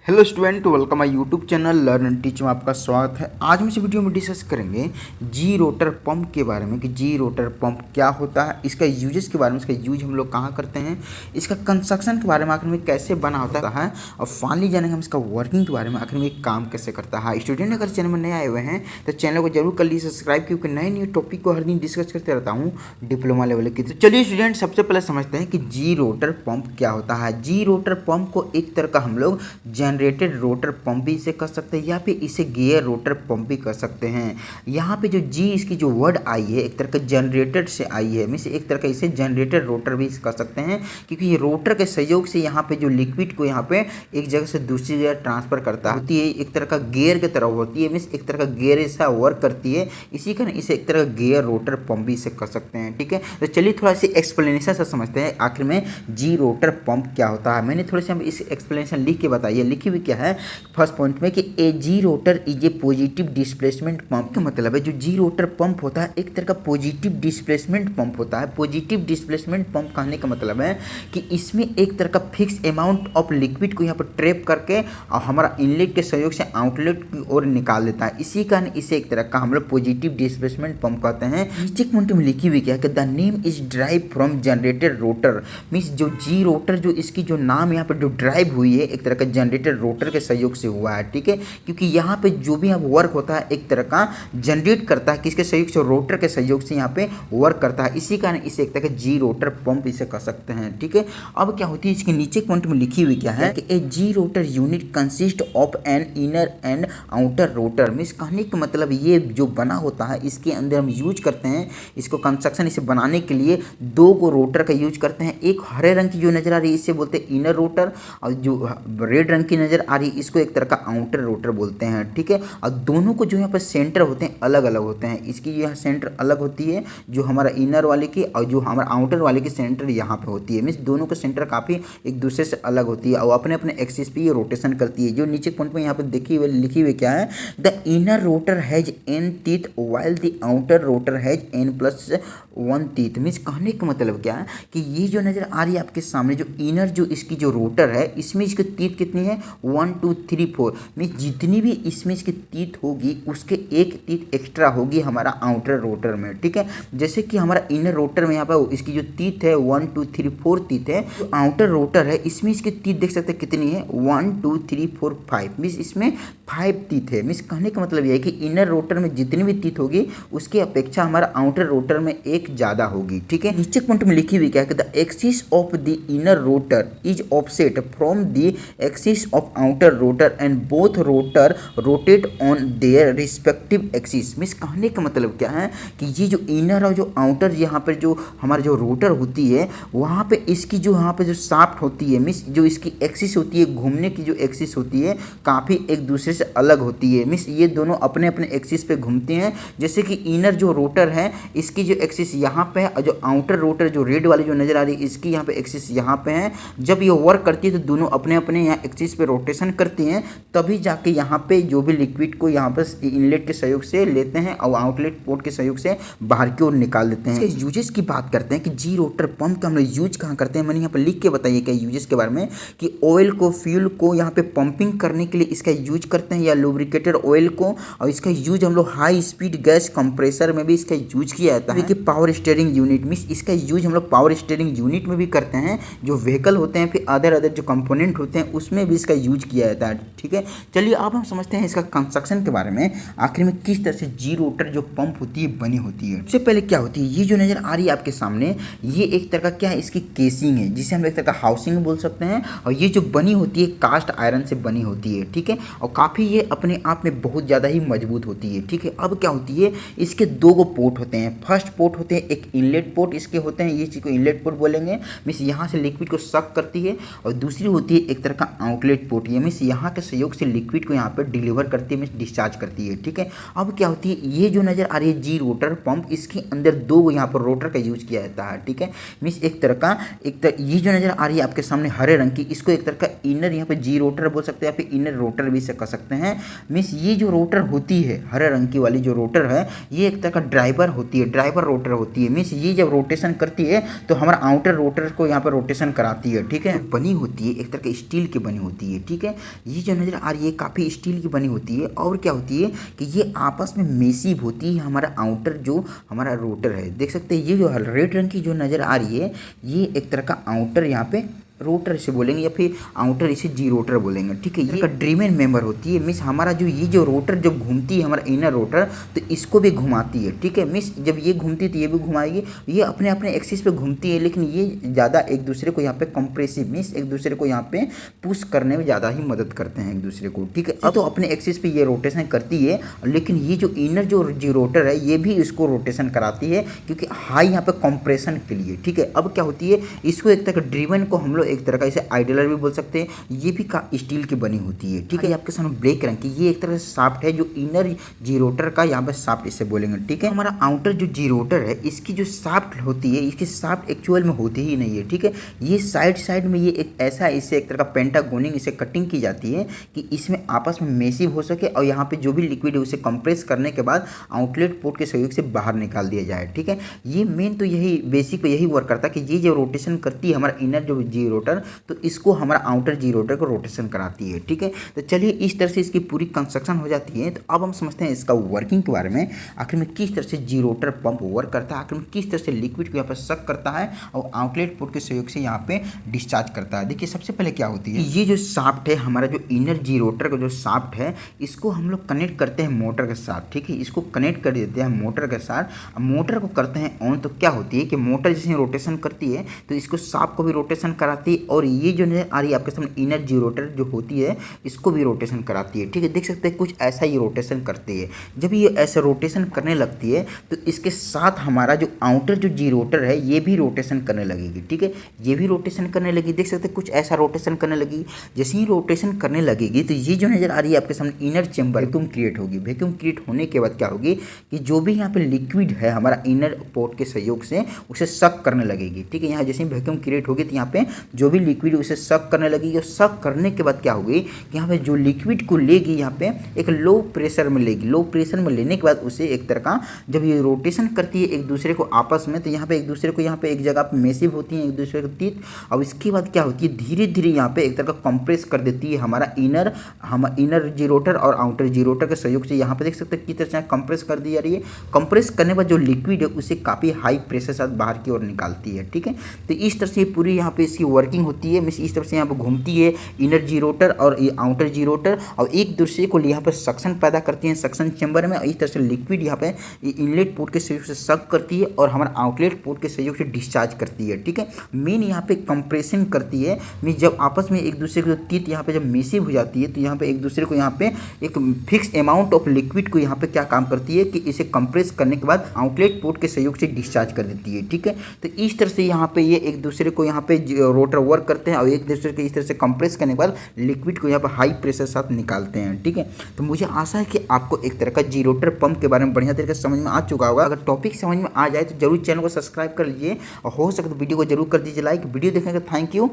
Hello student, welcome my YouTube channel learn and teach में आपका स्वागत है। आज हम इस वीडियो में डिस्कस करेंगे जी रोटर पंप के बारे में कि जी रोटर पंप क्या होता है, इसका यूजेस के बारे में, इसका यूज हम लोग कहाँ करते हैं, इसका कंस्ट्रक्शन के बारे में, आखिर में कैसे बना होता है और फाइनली जानेंगे हम इसका वर्किंग के बारे में, आखिर में काम कैसे करता है। स्टूडेंट अगर चैनल में नए आए हुए हैं तो चैनल को जरूर कर लीजिए सब्सक्राइब, क्योंकि नए नए टॉपिक को हर दिन डिस्कस करते रहता हूँ डिप्लोमा लेवल की। तो चलिए स्टूडेंट, सबसे पहले समझते हैं कि जी रोटर पंप क्या होता है। जी रोटर पंप को एक तरह का हम लोग जनरेटेड रोटर पंप भी इसे कर सकते हैं या फिर इसे गियर रोटर पंप भी कर सकते हैं। यहाँ पे जो जी इसकी जो वर्ड आई है एक तरह का जनरेटेड से आई है, मीन्स एक तरह का इसे जनरेटेड रोटर भी कर सकते हैं, क्योंकि ये रोटर के सहयोग से यहाँ पे जो लिक्विड को यहाँ पे एक जगह से दूसरी जगह ट्रांसफर करता होती है, एक तरह का गियर की तरह होती है, मीन्स एक तरह का गियर ऐसा वर्क करती है, इसी कारण इसे एक तरह का गियर रोटर पंप भी इसे कर सकते हैं। ठीक है, तो चलिए थोड़ा सी एक्सप्लेनेशन से समझते हैं आखिर में जी रोटर पंप क्या होता है। मैंने थोड़े से इस एक्सप्लेनेशन लिख के बताइए, लिखी हुई क्या है फर्स्ट पॉइंट में कि a gerotor is a positive displacement pump. का मतलब है जो जी रोटर पंप होता है एक तरह का पॉजिटिव डिस्प्लेसमेंट पंप होता है। पॉजिटिव डिस्प्लेसमेंट पंप कहने का मतलब है कि इसमें एक तरह का फिक्स अमाउंट ऑफ लिक्विड को यहाँ पर ट्रैप करके और हमारा इनलेट के सहयोग से आउटलेट की ओर निकाल देता है, इसी कारण इसे एक तरह का हम लोग पॉजिटिव डिस्प्लेसमेंट पंप कहते हैं। नीचे पॉइंट में लिखी हुई क्या है कि the name is drive from generated rotor, means जो जी रोटर जो इसकी जो नाम यहाँ पर जो ड्राइव हुई है एक तरह का जनरेटेड रोटर के सहयोग से हुआ है। ठीक है, क्योंकि यहाँ पे जो भी अब वर्क होता है एक तरह का जनरेट करता है, किसके सहयोग से, रोटर के सहयोग से यहाँ पे वर्क करता है, इसी कारण इसे एक तरह का जी रोटर पंप इसे कर सकते हैं। ठीक है, अब क्या होती है इसके नीचे पॉइंट में लिखी हुई क्या है कि a gerotor unit consist of an inner and outer rotor. Means कहने का मतलब ये जो बना होता है इसके अंदर हम यूज करते हैं इसको कंस्ट्रक्शन इसे बनाने के लिए दो को रोटर का यूज करते हैं। एक हरे रंग की जो नजर आ रही है इसे बोलते हैं इनर रोटर, और जो रेड रंग की नजर आ रही है इसको एक तरह का आउटर रोटर बोलते हैं। ठीक है, और दोनों को जो यहाँ पर सेंटर होते हैं अलग अलग होते हैं, इसकी यह सेंटर अलग होती है जो हमारा इनर वाले की, और जो हमारा आउटर वाले की सेंटर यहाँ पे होती है। मीन्स दोनों का सेंटर काफ़ी एक दूसरे से अलग होती है और अपने अपने एक्सिस पे ये रोटेशन करती है। जो नीचे पॉइंट में यहाँ पर देखी हुई लिखी हुई क्या है, the inner rotor has an teeth while the outer rotor has n+1 teeth. Means कहने का मतलब क्या है कि ये जो नज़र आ रही है आपके सामने जो इनर जो इसकी जो रोटर है इसमें इसकी टीथ कितनी है 1 2 3 4, मीन्स जितनी भी इसमें इसकी टीथ होगी उसके एक टीथ एक्स्ट्रा होगी हमारा आउटर रोटर में। ठीक है, जैसे कि हमारा इनर रोटर में यहाँ पर इसकी जो टीथ है 1 2 3 4 टीथ है, जो आउटर रोटर है इसमें इसकी टीथ देख सकते हैं कितनी है 1 2 3 4 5, मीन्स इसमें 5 टीथ है। मीन्स कहने का मतलब यह है कि इनर रोटर में जितनी भी टीथ होगी उसकी अपेक्षा हमारा आउटर रोटर में एक ज़्यादा होगी। ठीक है, नीचे पॉइंट में लिखी हुई क्या है कि the axis of the inner rotor is offset from the axis of outer rotor and both rotor rotate on their respective axis. Means कहने का मतलब क्या है कि ये जो इनर और जो आउटर यहाँ पर जो हमारा जो रोटर होती है वहाँ पे इसकी जो यहाँ पे जो शाफ्ट होती है, मीन्स जो इसकी एक्सिस होती है घूमने की जो एक्सिस होती है काफ़ी एक दूसरे से अलग होती है। मीन्स ये दोनों अपने अपने एक्सिस पे घूमते हैं, जैसे कि इनर जो रोटर है इसकी जो एक्सिस यहाँ पे है और जो आउटर रोटर जो रेड वाली जो नज़र आ रही है इसकी यहाँ पे एक्सिस यहाँ पे है। जब ये वर्क करती है तो दोनों अपने अपने यहाँ एक्सिस पे रोटेशन करती हैं, तभी जाके यहाँ पे जो भी लिक्विड को यहाँ पर इनलेट के सहयोग से लेते हैं और आउटलेट पोर्ट के सहयोग से बाहर की ओर निकाल देते हैं। इसके यूजेस की बात करते हैं कि जी रोटर पंप का हम लोग यूज कहाँ करते हैं। मैंने यहाँ पर लिख के बताइए क्या यूजेस के बारे में कि ऑयल को फ्यूल को यहाँ पे पंपिंग करने के लिए इसका यूज करते हैं, या लुब्रिकेटेड ऑयल को, और इसका यूज हम लोग हाई स्पीड गैस कंप्रेसर में भी इसका यूज किया जाता है। पावर स्टीयरिंग यूनिट, मीन्स इसका यूज हम लोग पावर स्टीयरिंग यूनिट में भी करते हैं, जो व्हीकल होते हैं फिर अदर जो कंपोनेंट होते हैं उसमें भी इसका यूज किया जाता है। ठीक है, चलिए अब हम समझते हैं इसका कंस्ट्रक्शन के बारे में, आखिर में किस तरह से जी रोटर जो पंप होती है बनी होती है। सबसे पहले क्या होती है, ये जो नजर आ रही है आपके सामने ये एक तरह का क्या है, इसकी केसिंग है जिसे हम एक तरह का हाउसिंग बोल सकते हैं, और ये जो बनी होती है कास्ट आयरन से बनी होती है। ठीक है, और काफ़ी ये अपने आप में बहुत ज़्यादा ही मजबूत होती है। ठीक है, अब क्या होती है इसके दो गो पोर्ट होते हैं। फर्स्ट पोर्ट होते हैं एक इनलेट पोर्ट इसके होते हैं, ये चीज़ को इनलेट पोर्ट बोलेंगे, मीन्स यहाँ से लिक्विड को सक करती है, और दूसरी होती है एक तरह का आउटलेट पोर्ट, ये मीन्स यहाँ के सहयोग से लिक्विड को यहाँ पर डिलीवर करती है, मीन्स डिस्चार्ज करती है। ठीक है, अब क्या होती है ये जो नज़र आ रही है जी रोटर पंप, इसके अंदर दो यहाँ पर रोटर का यूज किया जाता है। ठीक है, मीन्स एक तरह का ये जो नज़र आ रही है आपके सामने हरे रंग की, इसको एक तरह का इनर यहाँ पे जी रोटर बोल सकते हैं या फिर इनर रोटर भी से कर सकते हैं। मीन्स ये जो रोटर होती है हरे रंग की वाली जो रोटर है ये एक तरह का ड्राइवर होती है, ड्राइवर रोटर होती है, मीन्स ये जब रोटेशन करती है तो हमारा आउटर रोटर को यहाँ पर रोटेशन कराती है। ठीक है, बनी होती है एक तरह की स्टील की बनी होती है। ठीक है, ये जो नज़र आ रही है काफ़ी स्टील की बनी होती है। और क्या होती है कि ये आपस में मेसिव होती है हमारा आउटर जो हमारा रोटर है। देख सकते हैं ये जो रेड रंग की जो नज़र आ रही है ये एक तरह का आउटर यहाँ पे रोटर इसे बोलेंगे या फिर आउटर इसे जी रोटर बोलेंगे। ठीक है, ये का ड्रीमेन मेंबर होती है, मीन्स हमारा जो ये जो रोटर जब घूमती है हमारा इनर रोटर तो इसको भी घुमाती है। ठीक है, मीन्स जब ये घूमती है तो ये भी घुमाएगी, ये अपने अपने एक्सिस पे घूमती है, लेकिन ये ज़्यादा एक दूसरे को यहाँ पे कंप्रेसिव मीन्स एक दूसरे को यहाँ पे पुश करने में ज़्यादा ही मदद करते हैं एक दूसरे को। ठीक है, तो अपने एक्सिस पे ये रोटेशन करती है, लेकिन ये जो इनर जो जी रोटर है ये भी इसको रोटेशन कराती है क्योंकि हाई यहाँ पे कंप्रेशन के लिए। ठीक है, अब क्या होती है इसको एक तरह का ड्रीवन को हम लोग एक तरह का इसे आइडलर भी बोल सकते हैं, ये भी का स्टील की बनी होती है। ठीक है, आपके सामने ब्लैक रंग की ये एक तरह से शाफ्ट है जो इनर जी रोटर का यहाँ पे शाफ्ट इसे बोलेंगे। ठीक है, हमारा आउटर जो जी रोटर है इसकी जो शाफ्ट होती है इसकी शाफ्ट एक्चुअल में होती ही नहीं है। ठीक है, ये साइड साइड में ये एक ऐसा इसे एक तरह का पेंटागोनिंग इसे कटिंग की जाती है कि इसमें आपस में मेसिव हो सके और यहाँ पे जो भी लिक्विड है उसे कंप्रेस करने के बाद आउटलेट पोर्ट के सहयोग से बाहर निकाल दिया जाए। ठीक है, ये मेन तो यही बेसिक पे यही वर्क करता है कि ये जो रोटेशन करती है हमारा इनर जो जी रोटर तो इसको हमारा आउटर जी रोटर को रोटेशन कराती है। ठीक है, तो चलिए इस तरह से इसकी पूरी कंस्ट्रक्शन हो जाती है। तो अब हम समझते हैं इसका वर्किंग के बारे में, आखिर में किस तरह से जी रोटर पंप वर्क करता है, आखिर में किस तरह से लिक्विड को यहाँ पर सक करता है और आउटलेट पोर्ट के सहयोग से यहाँ पे डिस्चार्ज करता है। देखिए सबसे पहले क्या होती है ये जो शाफ्ट है हमारा जो इनर जी रोटर का जो शाफ्ट है इसको हम लोग कनेक्ट करते हैं मोटर के साथ। ठीक है, इसको कनेक्ट कर देते हैं मोटर के साथ, मोटर को करते हैं ऑन। तो क्या होती है कि मोटर जैसे रोटेशन करती है तो इसको शाफ्ट को भी रोटेशन कराती है और ये जो नजर आ रही है आपके सामने इनर जी रोटर जो होती है इसको भी रोटेशन कराती है। ठीक है, देख सकते हैं कुछ ऐसा ही रोटेशन करती है। जब ये ऐसा रोटेशन करने लगती है तो इसके साथ हमारा जो आउटर जो जी रोटर है ये भी रोटेशन करने लगेगी। ठीक है, ये भी रोटेशन करने लगी, देख सकते हैं कुछ ऐसा रोटेशन करने लगी। जैसे ही रोटेशन करने लगेगी तो ये जो नजर आ रही है आपके सामने इनर चेंबर वैक्यूम क्रिएट होगी। वैक्यूम क्रिएट होने के बाद क्या होगी कि जो भी यहाँ पे लिक्विड है हमारा इनर पोर्ट के सहयोग से उसे सक करने लगेगी। ठीक है, यहाँ जैसे ही वैक्यूम क्रिएट होगी तो यहाँ पे जो भी लिक्विड उसे सक करने लगेगी और सक करने के बाद क्या होगी कि यहाँ पे जो लिक्विड को लेगी यहाँ पे एक लो प्रेशर में लेगी। लो प्रेशर में लेने के बाद उसे एक तरह का जब ये रोटेशन करती है एक दूसरे को आपस में तो यहाँ पे एक दूसरे को यहाँ पे एक जगह पे मेसिव होती है एक दूसरे के तीत। अब इसके बाद क्या होती है धीरे धीरे यहाँ पे एक तरह का कंप्रेस कर देती है हमारा इनर जी रोटर और आउटर जी रोटर के सहयोग से। यहाँ पे देख सकते हैं किस तरह से कंप्रेस कर दी जा रही है। कंप्रेस करने के बाद जो लिक्विड है उसे काफ़ी हाई प्रेशर साथ बाहर की ओर निकालती है। ठीक है, तो इस तरह से पूरी यहाँ पे इसकी वर्किंग होती है। मीन्स इस तरह से यहाँ पे घूमती है इनर जी रोटर और ये आउटर जी रोटर और एक दूसरे को यहाँ पे सक्शन पैदा करती हैं सक्शन चैम्बर में। इस तरह से लिक्विड यहाँ पे इनलेट पोर्ट के सहयोग से सक करती है और हमारा आउटलेट पोर्ट के सहयोग से डिस्चार्ज करती है। ठीक है, मेन यहाँ पे कंप्रेशन करती है। मीन्स जब आपस में एक दूसरे को तीत यहाँ पे जब मेसिव हो जाती है तो यहाँ पे एक दूसरे को यहाँ पे एक फिक्स अमाउंट ऑफ लिक्विड को यहाँ पे क्या काम करती है कि इसे कंप्रेस करने के बाद आउटलेट पोर्ट के सहयोग से डिस्चार्ज कर देती है। ठीक है, तो इस तरह से यहाँ पे ये एक दूसरे को यहाँ पे रोटर वर्क करते हैं और एक दूसरे को इस तरह से कंप्रेस करने के बाद लिक्विड को यहाँ पर हाई प्रेशर साथ निकालते हैं। ठीक है, तो मुझे आशा है कि आपको एक तरह का जी रोटर पंप के बारे में बढ़िया तरीके से समझ में आ चुका होगा। अगर टॉपिक समझ में आ जाए तो जरूर चैनल को सब्सक्राइब कर लीजिए और हो सके तो वीडियो को जरूर कर दीजिए लाइक। वीडियो देखने का थैंक यू।